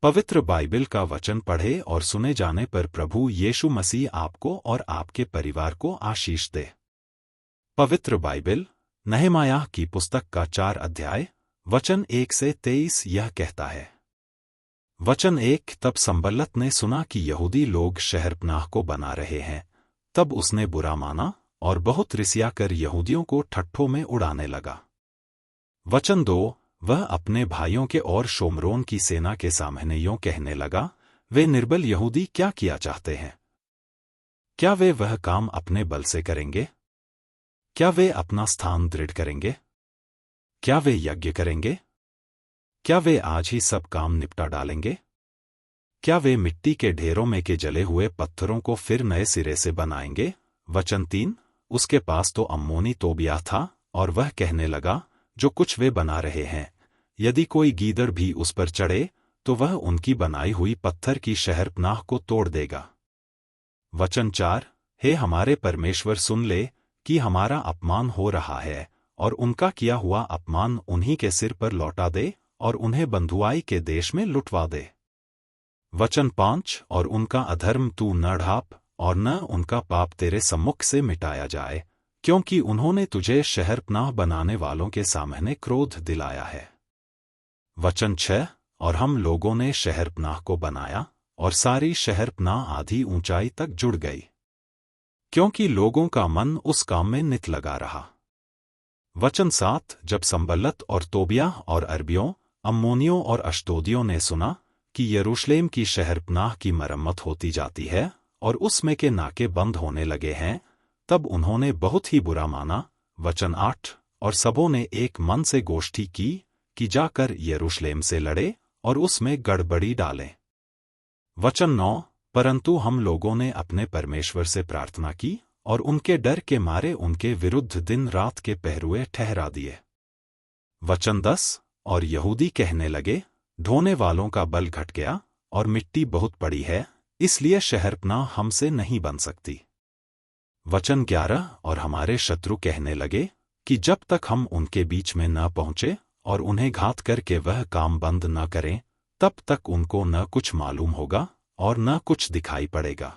पवित्र बाइबल का वचन पढ़े और सुने जाने पर प्रभु यीशु मसीह आपको और आपके परिवार को आशीष दे। पवित्र बाइबल नहमायाह की पुस्तक का 4 अध्याय वचन 1 से 23 यह कहता है। वचन 1। तब संबल्लत ने सुना कि यहूदी लोग शहरपनाह को बना रहे हैं, तब उसने बुरा माना और बहुत रिसिया कर यहूदियों को ठट्ठों में उड़ाने लगा। वचन 2। वह अपने भाइयों के और शोमरोन की सेना के सामने यों कहने लगा, वे निर्बल यहूदी क्या किया चाहते हैं? क्या वे वह काम अपने बल से करेंगे? क्या वे अपना स्थान दृढ़ करेंगे? क्या वे यज्ञ करेंगे? क्या वे आज ही सब काम निपटा डालेंगे? क्या वे मिट्टी के ढेरों में के जले हुए पत्थरों को फिर नए सिरे से बनाएंगे? वचन 3। उसके पास तो अम्मोनी तोबियाह था और वह कहने लगा, जो कुछ वे बना रहे हैं, यदि कोई गीदड़ भी उस पर चढ़े तो वह उनकी बनाई हुई पत्थर की शहरपनाह को तोड़ देगा। वचन 4। हे हमारे परमेश्वर, सुन ले कि हमारा अपमान हो रहा है, और उनका किया हुआ अपमान उन्हीं के सिर पर लौटा दे और उन्हें बंधुआई के देश में लुटवा दे। वचन 5। और उनका अधर्म तू न ढाप और न उनका पाप तेरे सम्मुख से मिटाया जाए, क्योंकि उन्होंने तुझे शहरपनाह बनाने वालों के सामने क्रोध दिलाया है। वचन 6। और हम लोगों ने शहरपनाह को बनाया और सारी शहरपनाह आधी ऊंचाई तक जुड़ गई, क्योंकि लोगों का मन उस काम में नित लगा रहा। वचन 7। जब संबल्लत और तोबियाह और अरबियों, अम्मोनियों और अश्दोदियों ने सुना कि यरूशलेम की शहरपनाह की मरम्मत होती जाती है और उसमें के नाके बंद होने लगे हैं, तब उन्होंने बहुत ही बुरा माना। वचन 8। और सबों ने एक मन से गोष्ठी की कि जाकर यरूशलेम से लड़े और उसमें गड़बड़ी डालें। वचन 9। परंतु हम लोगों ने अपने परमेश्वर से प्रार्थना की और उनके डर के मारे उनके विरुद्ध दिन रात के पहरुए ठहरा दिए। वचन 10। और यहूदी कहने लगे, ढोने वालों का बल घट गया और मिट्टी बहुत पड़ी है, इसलिए शहरपनाह हमसे नहीं बन सकती। वचन 11। और हमारे शत्रु कहने लगे कि जब तक हम उनके बीच में न पहुंचे और उन्हें घात करके वह काम बंद न करें, तब तक उनको न कुछ मालूम होगा और न कुछ दिखाई पड़ेगा।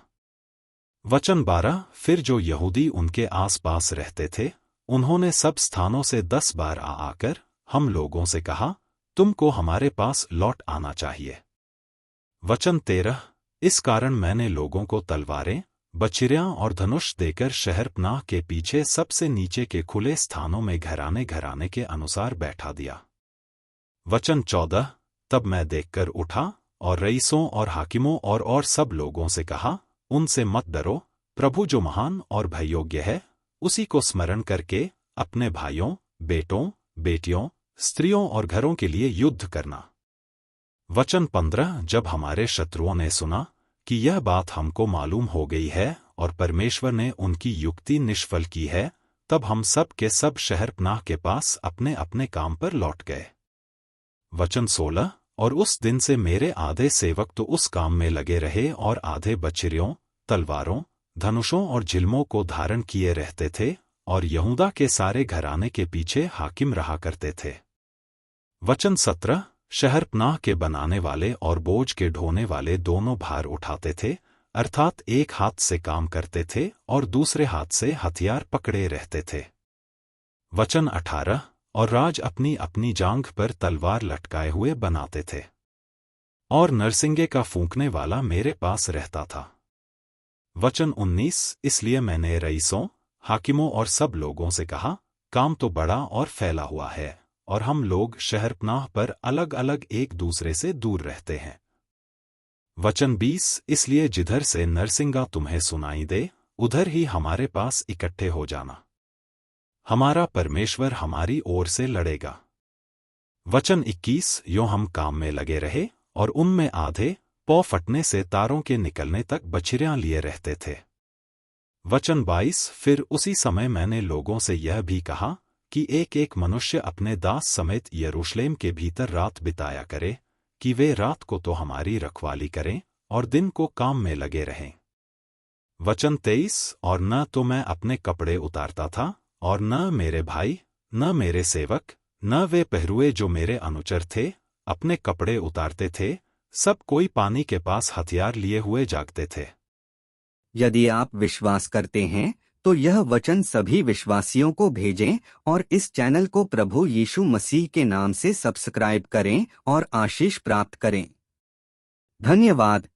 वचन 12। फिर जो यहूदी उनके आसपास रहते थे, उन्होंने सब स्थानों से 10 बार आकर हम लोगों से कहा, तुमको हमारे पास लौट आना चाहिए। वचन 13। इस कारण मैंने लोगों को तलवारें, बछिरियां और धनुष देकर शहरपनाह के पीछे सबसे नीचे के खुले स्थानों में घराने घराने के अनुसार बैठा दिया। वचन 14। तब मैं देखकर उठा और रईसों और हाकिमों और सब लोगों से कहा, उनसे मत डरो, प्रभु जो महान और भययोग्य है, उसी को स्मरण करके अपने भाइयों, बेटों, बेटियों, स्त्रियों और घरों के लिए युद्ध करना। वचन 15। जब हमारे शत्रुओं ने सुना कि यह बात हमको मालूम हो गई है और परमेश्वर ने उनकी युक्ति निष्फल की है, तब हम सब के सब शहरपनाह के पास अपने अपने काम पर लौट गए। वचन 16। और उस दिन से मेरे आधे सेवक तो उस काम में लगे रहे और आधे बछिरियों, तलवारों, धनुषों और झिलमों को धारण किए रहते थे और यहूदा के सारे घराने के पीछे हाकिम रहा करते थे। वचन 17। शहरपनाह के बनाने वाले और बोझ के ढोने वाले दोनों भार उठाते थे, अर्थात एक हाथ से काम करते थे और दूसरे हाथ से हथियार पकड़े रहते थे। वचन 18। और राज अपनी अपनी जांघ पर तलवार लटकाए हुए बनाते थे, और नरसिंगे का फूंकने वाला मेरे पास रहता था। वचन 19। इसलिए मैंने रईसों, हाकिमों और सब लोगों से कहा, काम तो बड़ा और फैला हुआ है और हम लोग शहरपनाह पर अलग अलग एक दूसरे से दूर रहते हैं। वचन 20। इसलिए जिधर से नरसिंगा तुम्हें सुनाई दे, उधर ही हमारे पास इकट्ठे हो जाना, हमारा परमेश्वर हमारी ओर से लड़ेगा। वचन 21। यों हम काम में लगे रहे और उनमें आधे पौ फटने से तारों के निकलने तक बछिरियां लिए रहते थे। वचन 22। फिर उसी समय मैंने लोगों से यह भी कहा कि एक एक मनुष्य अपने दास समेत यरूशलेम के भीतर रात बिताया करे, कि वे रात को तो हमारी रखवाली करें और दिन को काम में लगे रहें। वचन 23। और न तो मैं अपने कपड़े उतारता था और न मेरे भाई, न मेरे सेवक, न वे पहरुए जो मेरे अनुचर थे अपने कपड़े उतारते थे, सब कोई पानी के पास हथियार लिए हुए जागते थे। यदि आप विश्वास करते हैं तो यह वचन सभी विश्वासियों को भेजें और इस चैनल को प्रभु यीशु मसीह के नाम से सब्सक्राइब करें और आशीष प्राप्त करें। धन्यवाद।